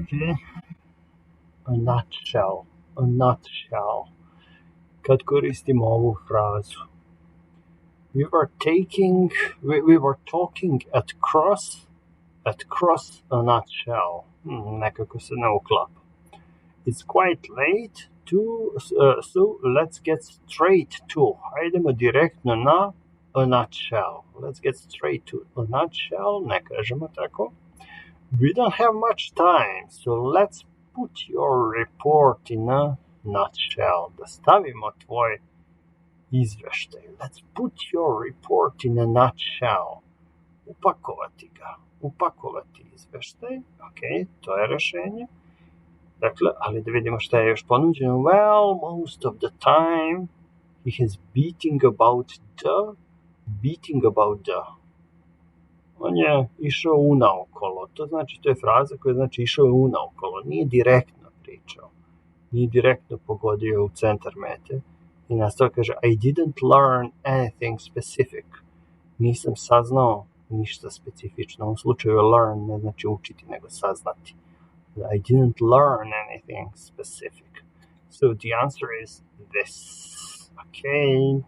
Okay. A nutshell. A nutshell. Kad koristimo ovu frazu. We were talking at cross a nutshell. Nekako se ne uklapa. It's quite late so let's get straight to. Hajdemo direktno na a nutshell. Let's get straight to a nutshell. Ne kažemo tako. We don't have much time, so let's put your report in a nutshell. Da stavimo tvoj izveštaj. Let's put your report in a nutshell. Upakovati izveštaj. Ok, to je rešenje. Dakle, ali da vidimo šta je još ponuđeno. Well, most of the time he is beating about the. On je išao unaokolo. To znači, to je fraza koja znači išao je unaokolo. Nije direktno pričao. Nije direktno pogodio u centar mete. I nastavlja kaže, I didn't learn anything specific. Nisam saznao ništa specifično. U ovom slučaju learn ne znači učiti, nego saznati. I didn't learn anything specific. So the answer is this. Okay.